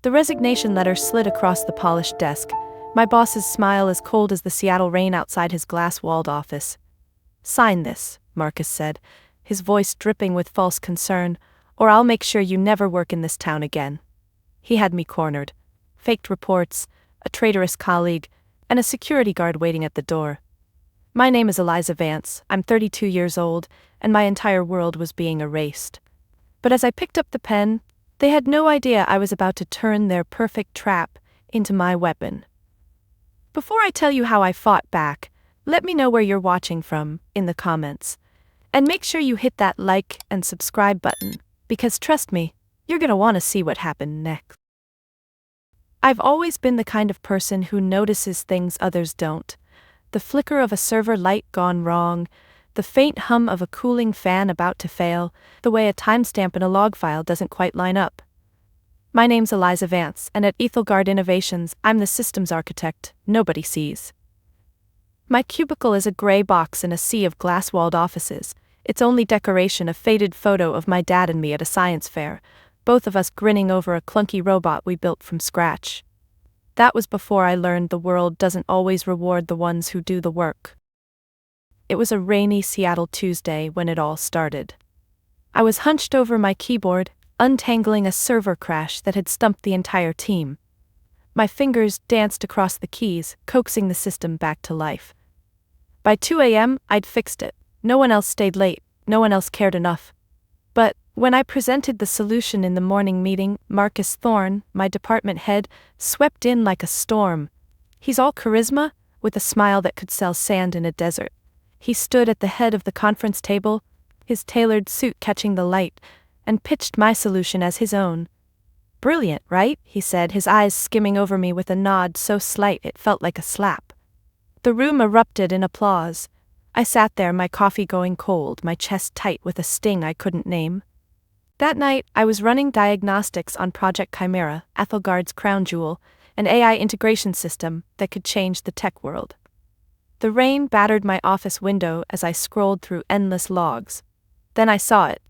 The resignation letter slid across the polished desk, my boss's smile as cold as the Seattle rain outside his glass-walled office. "Sign this," Marcus said, his voice dripping with false concern, "or I'll make sure you never work in this town again." He had me cornered. Faked reports, a traitorous colleague, and a security guard waiting at the door. My name is Eliza Vance, I'm 32 years old, and my entire world was being erased. But as I picked up the pen, they had no idea I was about to turn their perfect trap into my weapon. Before I tell you how I fought back, let me know where you're watching from in the comments. And make sure you hit that like and subscribe button, because trust me, you're gonna want to see what happened next. I've always been the kind of person who notices things others don't. The flicker of a server light gone wrong, the faint hum of a cooling fan about to fail, the way a timestamp in a log file doesn't quite line up. My name's Eliza Vance, and at Ethelgard Innovations, I'm the systems architect nobody sees. My cubicle is a gray box in a sea of glass-walled offices, its only decoration a faded photo of my dad and me at a science fair, both of us grinning over a clunky robot we built from scratch. That was before I learned the world doesn't always reward the ones who do the work. It was a rainy Seattle Tuesday when it all started. I was hunched over my keyboard, untangling a server crash that had stumped the entire team. My fingers danced across the keys, coaxing the system back to life. By 2 a.m., I'd fixed it. No one else stayed late, no one else cared enough. But when I presented the solution in the morning meeting, Marcus Thorne, my department head, swept in like a storm. He's all charisma, with a smile that could sell sand in a desert. He stood at the head of the conference table, his tailored suit catching the light, and pitched my solution as his own. "Brilliant, right?" he said, his eyes skimming over me with a nod so slight it felt like a slap. The room erupted in applause. I sat there, my coffee going cold, my chest tight with a sting I couldn't name. That night, I was running diagnostics on Project Chimera, Ethelgard's crown jewel, an AI integration system that could change the tech world. The rain battered my office window as I scrolled through endless logs. Then I saw it.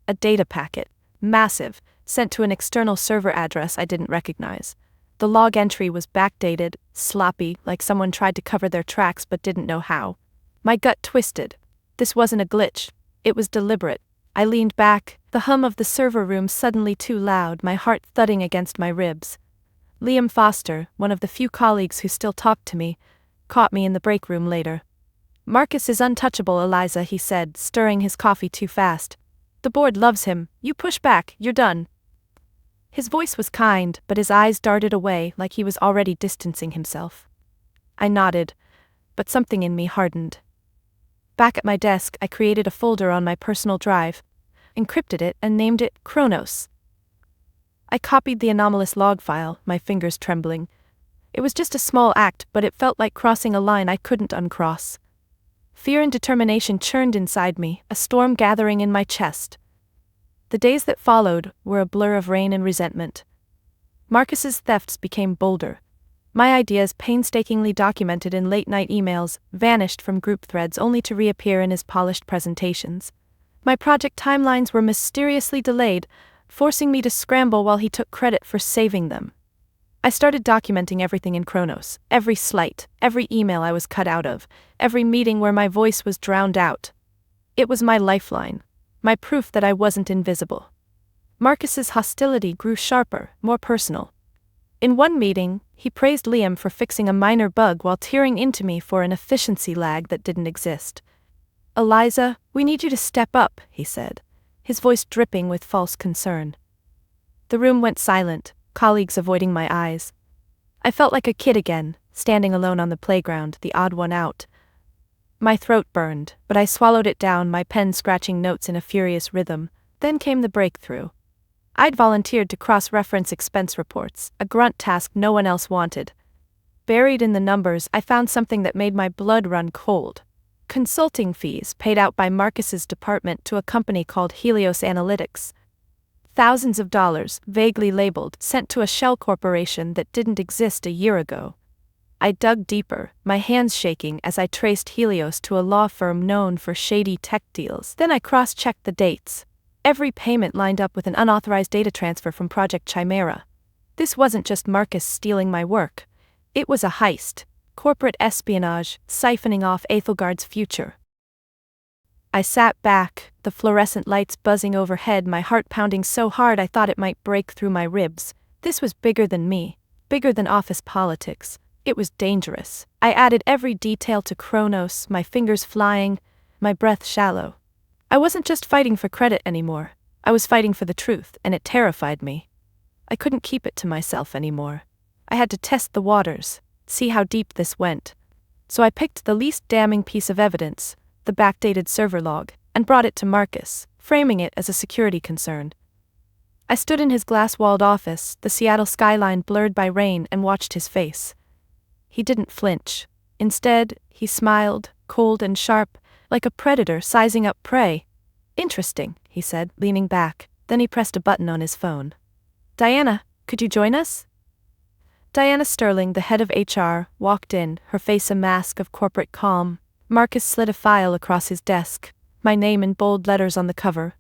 A data packet, massive, sent to an external server address I didn't recognize. The log entry was backdated, sloppy, like someone tried to cover their tracks but didn't know how. My gut twisted. This wasn't a glitch. It was deliberate. I leaned back, the hum of the server room suddenly too loud, my heart thudding against my ribs. Liam Foster, one of the few colleagues who still talked to me, caught me in the break room later. "Marcus is untouchable, Eliza," he said, stirring his coffee too fast. "The board loves him. You push back, you're done." His voice was kind, but his eyes darted away like he was already distancing himself. I nodded, but something in me hardened. Back at my desk, I created a folder on my personal drive, encrypted it, and named it Kronos. I copied the anomalous log file, my fingers trembling. It was just a small act, but it felt like crossing a line I couldn't uncross. Fear and determination churned inside me, a storm gathering in my chest. The days that followed were a blur of rain and resentment. Marcus's thefts became bolder. My ideas, painstakingly documented in late-night emails, vanished from group threads only to reappear in his polished presentations. My project timelines were mysteriously delayed, forcing me to scramble while he took credit for saving them. I started documenting everything in Kronos, every slight, every email I was cut out of, every meeting where my voice was drowned out. It was my lifeline, my proof that I wasn't invisible. Marcus's hostility grew sharper, more personal. In one meeting, he praised Liam for fixing a minor bug while tearing into me for an efficiency lag that didn't exist. "Eliza, we need you to step up," he said, his voice dripping with false concern. The room went silent, colleagues avoiding my eyes. I felt like a kid again, standing alone on the playground, the odd one out. My throat burned, but I swallowed it down, my pen scratching notes in a furious rhythm. Then came the breakthrough. I'd volunteered to cross-reference expense reports, a grunt task no one else wanted. Buried in the numbers, I found something that made my blood run cold. Consulting fees paid out by Marcus's department to a company called Helios Analytics. Thousands of dollars, vaguely labeled, sent to a shell corporation that didn't exist a year ago. I dug deeper, my hands shaking as I traced Helios to a law firm known for shady tech deals. Then I cross-checked the dates. Every payment lined up with an unauthorized data transfer from Project Chimera. This wasn't just Marcus stealing my work. It was a heist. Corporate espionage, siphoning off Ethelgard's future. I sat back, the fluorescent lights buzzing overhead, my heart pounding so hard I thought it might break through my ribs. This was bigger than me, bigger than office politics. It was dangerous. I added every detail to Kronos, my fingers flying, my breath shallow. I wasn't just fighting for credit anymore. I was fighting for the truth, and it terrified me. I couldn't keep it to myself anymore. I had to test the waters, see how deep this went. So I picked the least damning piece of evidence, the backdated server log, and brought it to Marcus, framing it as a security concern. I stood in his glass-walled office, the Seattle skyline blurred by rain, and watched his face. He didn't flinch. Instead, he smiled, cold and sharp, like a predator sizing up prey. "Interesting," he said, leaning back. Then he pressed a button on his phone. "Diana, could you join us?" Diana Sterling, the head of HR, walked in, her face a mask of corporate calm. Marcus slid a file across his desk, my name in bold letters on the cover.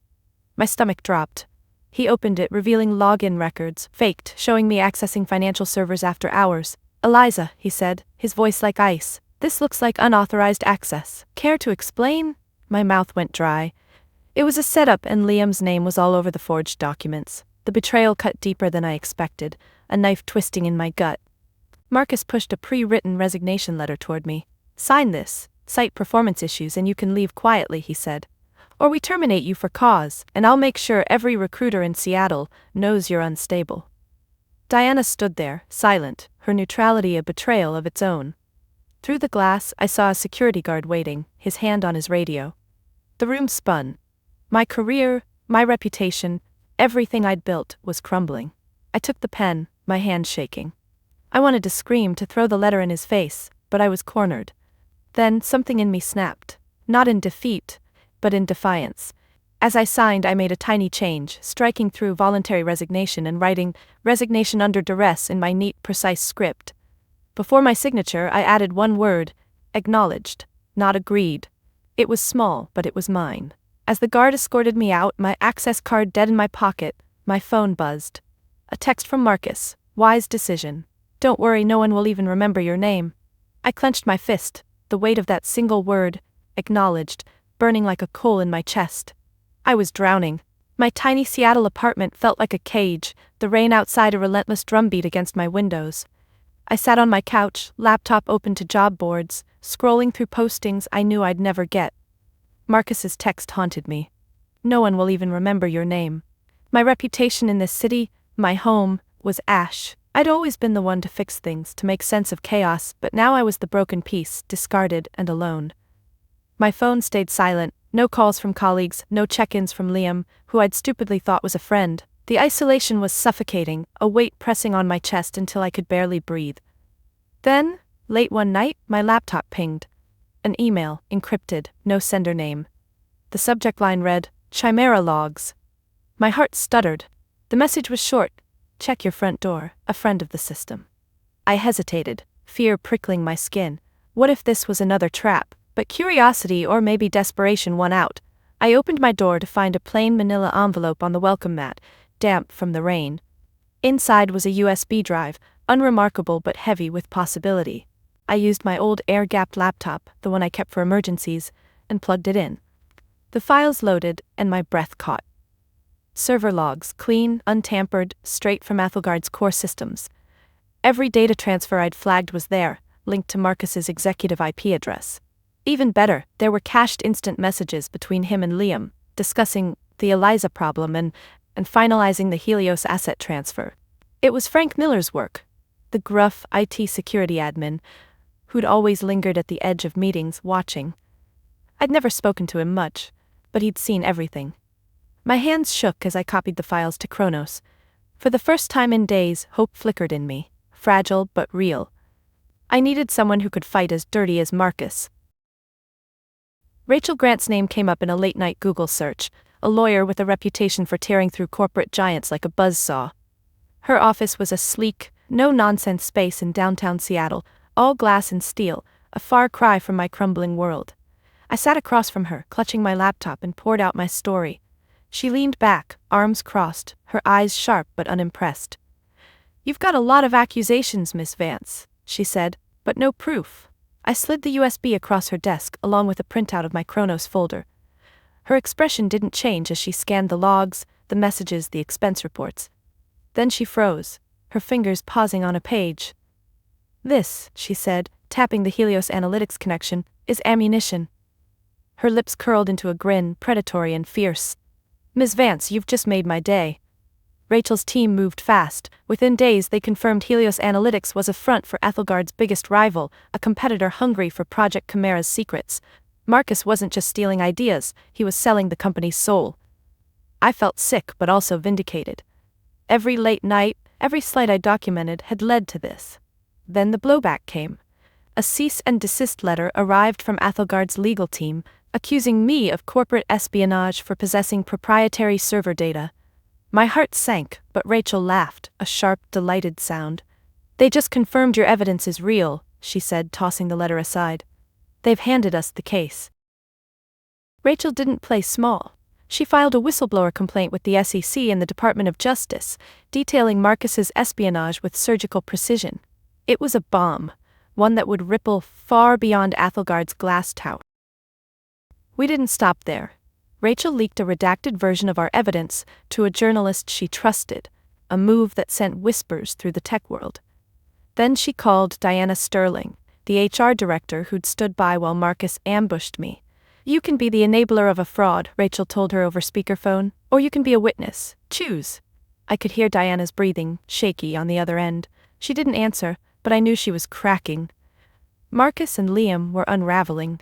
My stomach dropped. He opened it, revealing login records, faked, showing me accessing financial servers after hours. "Eliza," he said, his voice like ice, "this looks like unauthorized access. Care to explain?" My mouth went dry. It was a setup, and Liam's name was all over the forged documents. The betrayal cut deeper than I expected, a knife twisting in my gut. Marcus pushed a pre-written resignation letter toward me. "Sign this, cite performance issues, and you can leave quietly," he said. "Or we terminate you for cause, and I'll make sure every recruiter in Seattle knows you're unstable." Diana stood there, silent, her neutrality a betrayal of its own. Through the glass, I saw a security guard waiting, his hand on his radio. The room spun. My career, my reputation, everything I'd built was crumbling. I took the pen, my hand shaking. I wanted to scream, to throw the letter in his face, but I was cornered. Then something in me snapped, not in defeat, but in defiance. As I signed, I made a tiny change, striking through voluntary resignation and writing "resignation under duress" in my neat, precise script. Before my signature, I added one word: acknowledged, not agreed. It was small, but it was mine. As the guard escorted me out, my access card dead in my pocket, my phone buzzed. A text from Marcus: "Wise decision. Don't worry, no one will even remember your name." I clenched my fist, the weight of that single word, acknowledged, burning like a coal in my chest. I was drowning. My tiny Seattle apartment felt like a cage, the rain outside a relentless drumbeat against my windows. I sat on my couch, laptop open to job boards, scrolling through postings I knew I'd never get. Marcus's text haunted me. "No one will even remember your name." My reputation in this city, my home, was ash. I'd always been the one to fix things, to make sense of chaos, but now I was the broken piece, discarded and alone. My phone stayed silent, no calls from colleagues, no check-ins from Liam, who I'd stupidly thought was a friend. The isolation was suffocating, a weight pressing on my chest until I could barely breathe. Then, late one night, my laptop pinged. An email, encrypted, no sender name. The subject line read, "Chimera Logs." My heart stuttered. The message was short: "Check your front door, a friend of the system." I hesitated, fear prickling my skin. What if this was another trap? But curiosity, or maybe desperation, won out. I opened my door to find a plain manila envelope on the welcome mat, damp from the rain. Inside was a USB drive, unremarkable but heavy with possibility. I used my old air-gapped laptop, the one I kept for emergencies, and plugged it in. The files loaded, and my breath caught. Server logs, clean, untampered, straight from Ethelgard's core systems. Every data transfer I'd flagged was there, linked to Marcus's executive IP address. Even better, there were cached instant messages between him and Liam, discussing the Eliza problem and finalizing the Helios asset transfer. It was Frank Miller's work, the gruff IT security admin, who'd always lingered at the edge of meetings, watching. I'd never spoken to him much, but he'd seen everything. My hands shook as I copied the files to Kronos. For the first time in days, hope flickered in me, fragile but real. I needed someone who could fight as dirty as Marcus. Rachel Grant's name came up in a late-night Google search, a lawyer with a reputation for tearing through corporate giants like a buzzsaw. Her office was a sleek, no-nonsense space in downtown Seattle, all glass and steel, a far cry from my crumbling world. I sat across from her, clutching my laptop, and poured out my story. She leaned back, arms crossed, her eyes sharp but unimpressed. "You've got a lot of accusations, Miss Vance," she said, "but no proof." I slid the USB across her desk along with a printout of my Chronos folder. Her expression didn't change as she scanned the logs, the messages, the expense reports. Then she froze, her fingers pausing on a page. "This," she said, tapping the Helios Analytics connection, "is ammunition." Her lips curled into a grin, predatory and fierce. "Ms. Vance, you've just made my day." Rachel's team moved fast. Within days they confirmed Helios Analytics was a front for Ethelgard's biggest rival, a competitor hungry for Project Chimera's secrets. Marcus wasn't just stealing ideas, he was selling the company's soul. I felt sick but also vindicated. Every late night, every slight I documented had led to this. Then the blowback came. A cease and desist letter arrived from Ethelgard's legal team, accusing me of corporate espionage for possessing proprietary server data. My heart sank, but Rachel laughed, a sharp, delighted sound. "They just confirmed your evidence is real," she said, tossing the letter aside. "They've handed us the case." Rachel didn't play small. She filed a whistleblower complaint with the SEC and the Department of Justice, detailing Marcus's espionage with surgical precision. It was a bomb, one that would ripple far beyond Ethelgard's glass tower. We didn't stop there. Rachel leaked a redacted version of our evidence to a journalist she trusted, a move that sent whispers through the tech world. Then she called Diana Sterling, the HR director who'd stood by while Marcus ambushed me. "You can be the enabler of a fraud," Rachel told her over speakerphone, "or you can be a witness. Choose." I could hear Diana's breathing, shaky, on the other end. She didn't answer, but I knew she was cracking. Marcus and Liam were unraveling.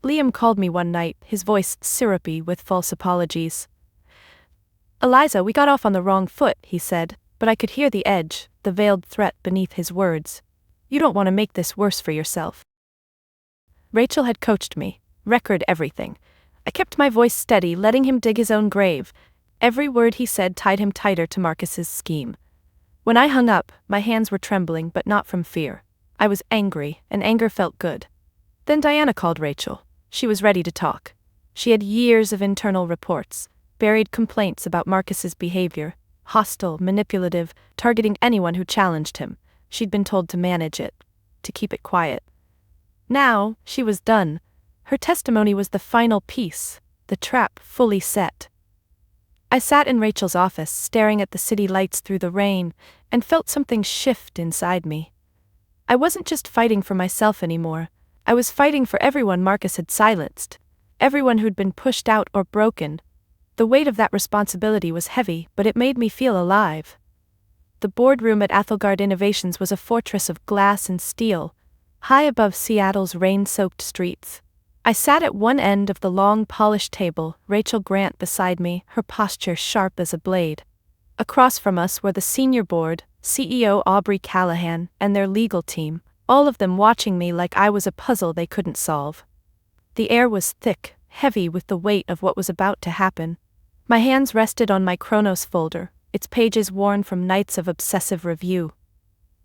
Liam called me one night, his voice syrupy with false apologies. "Eliza, we got off on the wrong foot," he said, but I could hear the edge, the veiled threat beneath his words. "You don't want to make this worse for yourself." Rachel had coached me, record everything. I kept my voice steady, letting him dig his own grave. Every word he said tied him tighter to Marcus's scheme. When I hung up, my hands were trembling, but not from fear. I was angry, and anger felt good. Then Diana called Rachel. She was ready to talk. She had years of internal reports, buried complaints about Marcus's behavior, hostile, manipulative, targeting anyone who challenged him. She'd been told to manage it, to keep it quiet. Now, she was done. Her testimony was the final piece, the trap fully set. I sat in Rachel's office, staring at the city lights through the rain, and felt something shift inside me. I wasn't just fighting for myself anymore. I was fighting for everyone Marcus had silenced, everyone who'd been pushed out or broken. The weight of that responsibility was heavy, but it made me feel alive. The boardroom at Ethelgard Innovations was a fortress of glass and steel, high above Seattle's rain-soaked streets. I sat at one end of the long, polished table, Rachel Grant beside me, her posture sharp as a blade. Across from us were the senior board, CEO Aubrey Callahan, and their legal team, all of them watching me like I was a puzzle they couldn't solve. The air was thick, heavy with the weight of what was about to happen. My hands rested on my Chronos folder, its pages worn from nights of obsessive review.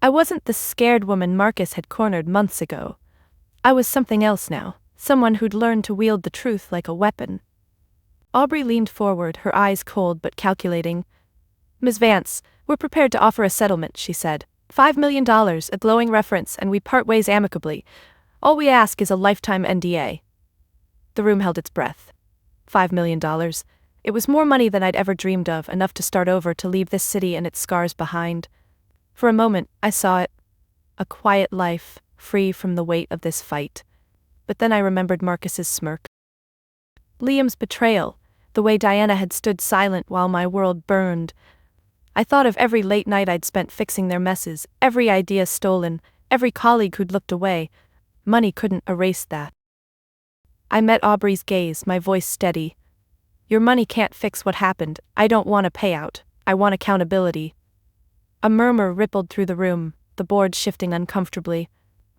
I wasn't the scared woman Marcus had cornered months ago. I was something else now, someone who'd learned to wield the truth like a weapon. Aubrey leaned forward, her eyes cold but calculating. "Ms. Vance, we're prepared to offer a settlement," she said. $5 million, a glowing reference, and we part ways amicably. All we ask is a lifetime NDA. The room held its breath. $5 million. It was more money than I'd ever dreamed of, enough to start over, to leave this city and its scars behind. For a moment, I saw it. A quiet life, free from the weight of this fight. But then I remembered Marcus's smirk. Liam's betrayal, the way Diana had stood silent while my world burned. I thought of every late night I'd spent fixing their messes, every idea stolen, every colleague who'd looked away. Money couldn't erase that. I met Aubrey's gaze, my voice steady. "Your money can't fix what happened. I don't want a payout. I want accountability." A murmur rippled through the room, the board shifting uncomfortably.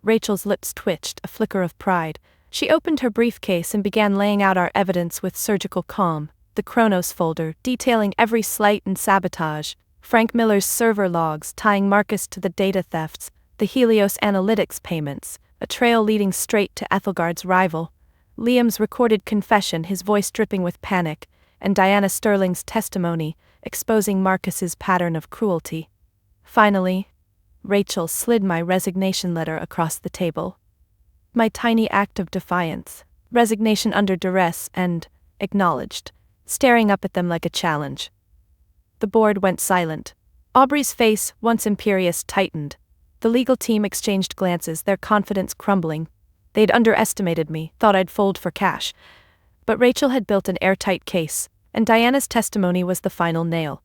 Rachel's lips twitched, a flicker of pride. She opened her briefcase and began laying out our evidence with surgical calm. The Chronos folder, detailing every slight and sabotage, Frank Miller's server logs tying Marcus to the data thefts, the Helios Analytics payments, a trail leading straight to Ethelgard's rival, Liam's recorded confession, his voice dripping with panic, and Diana Sterling's testimony, exposing Marcus's pattern of cruelty. Finally, Rachel slid my resignation letter across the table. My tiny act of defiance, resignation under duress, and acknowledged, staring up at them like a challenge. The board went silent. Aubrey's face, once imperious, tightened. The legal team exchanged glances, their confidence crumbling. They'd underestimated me, thought I'd fold for cash. But Rachel had built an airtight case, and Diana's testimony was the final nail.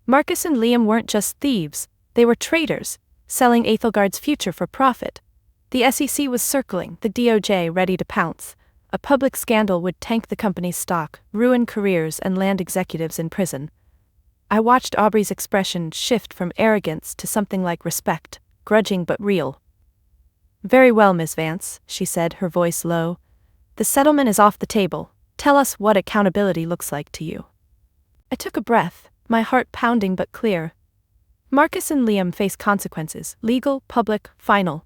Marcus and Liam weren't just thieves, they were traitors, selling Ethelgard's future for profit. The SEC was circling, the DOJ ready to pounce. A public scandal would tank the company's stock, ruin careers, and land executives in prison. I watched Aubrey's expression shift from arrogance to something like respect, grudging but real. "Very well, Miss Vance," she said, her voice low. "The settlement is off the table. Tell us what accountability looks like to you." I took a breath, my heart pounding but clear. Marcus and Liam face consequences, legal, public, final.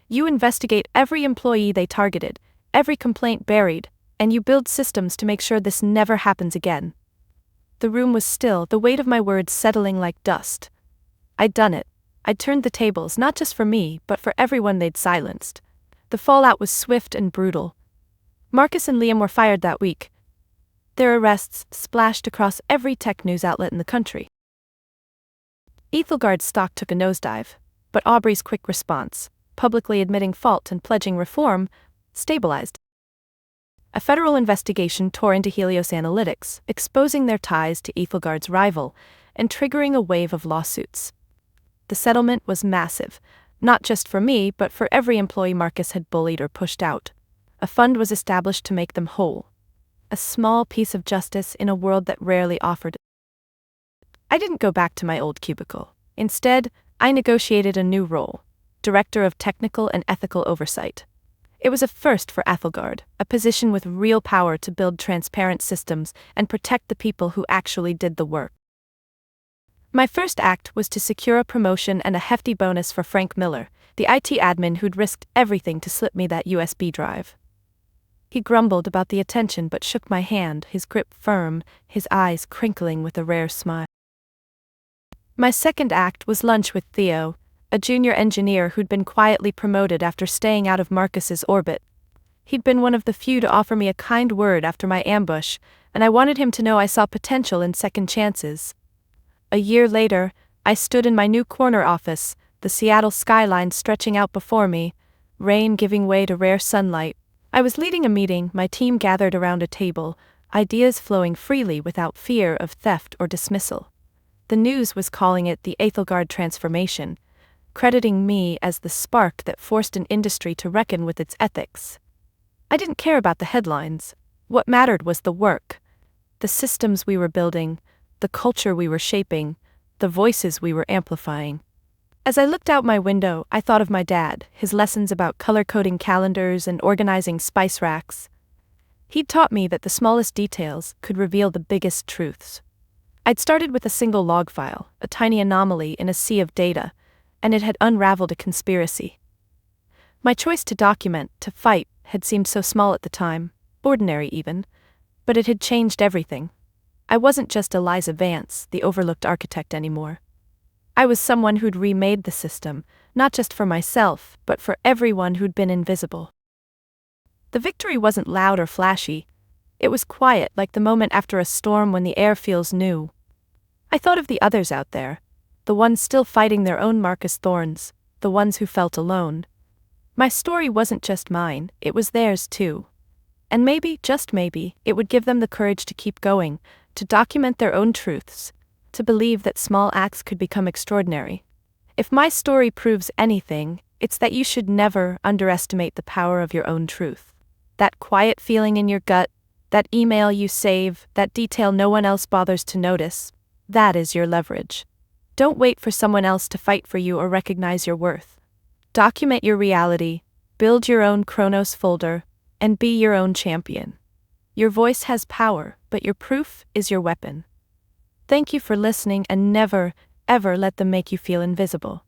You investigate every employee they targeted, every complaint buried, and you build systems to make sure this never happens again. The room was still, the weight of my words settling like dust. I'd done it. I'd turned the tables, not just for me, but for everyone they'd silenced. The fallout was swift and brutal. Marcus and Liam were fired that week. Their arrests splashed across every tech news outlet in the country. Ethelgard's stock took a nosedive, but Aubrey's quick response, publicly admitting fault and pledging reform, stabilized. A federal investigation tore into Helios Analytics, exposing their ties to Ethelgard's rival and triggering a wave of lawsuits. The settlement was massive, not just for me but for every employee Marcus had bullied or pushed out. A fund was established to make them whole. A small piece of justice in a world that rarely offered it. I didn't go back to my old cubicle. Instead, I negotiated a new role, Director of Technical and Ethical Oversight. It was a first for Ethelgard, a position with real power to build transparent systems and protect the people who actually did the work. My first act was to secure a promotion and a hefty bonus for Frank Miller, the IT admin who'd risked everything to slip me that USB drive. He grumbled about the attention but shook my hand, his grip firm, his eyes crinkling with a rare smile. My second act was lunch with Theo, a junior engineer who'd been quietly promoted after staying out of Marcus's orbit. He'd been one of the few to offer me a kind word after my ambush, and I wanted him to know I saw potential in second chances. A year later, I stood in my new corner office, the Seattle skyline stretching out before me, rain giving way to rare sunlight. I was leading a meeting, my team gathered around a table, ideas flowing freely without fear of theft or dismissal. The news was calling it the Ethelgard transformation, crediting me as the spark that forced an industry to reckon with its ethics. I didn't care about the headlines. What mattered was the work. The systems we were building, the culture we were shaping, the voices we were amplifying. As I looked out my window, I thought of my dad, his lessons about color-coding calendars and organizing spice racks. He'd taught me that the smallest details could reveal the biggest truths. I'd started with a single log file, a tiny anomaly in a sea of data, and it had unraveled a conspiracy. My choice to document, to fight, had seemed so small at the time, ordinary even, but it had changed everything. I wasn't just Eliza Vance, the overlooked architect anymore. I was someone who'd remade the system, not just for myself, but for everyone who'd been invisible. The victory wasn't loud or flashy. It was quiet, like the moment after a storm when the air feels new. I thought of the others out there, the ones still fighting their own Marcus thorns, the ones who felt alone. My story wasn't just mine, it was theirs too. And maybe, just maybe, it would give them the courage to keep going, to document their own truths, to believe that small acts could become extraordinary. If my story proves anything, it's that you should never underestimate the power of your own truth. That quiet feeling in your gut, that email you save, that detail no one else bothers to notice, that is your leverage. Don't wait for someone else to fight for you or recognize your worth. Document your reality, build your own Chronos folder, and be your own champion. Your voice has power, but your proof is your weapon. Thank you for listening, and never, ever let them make you feel invisible.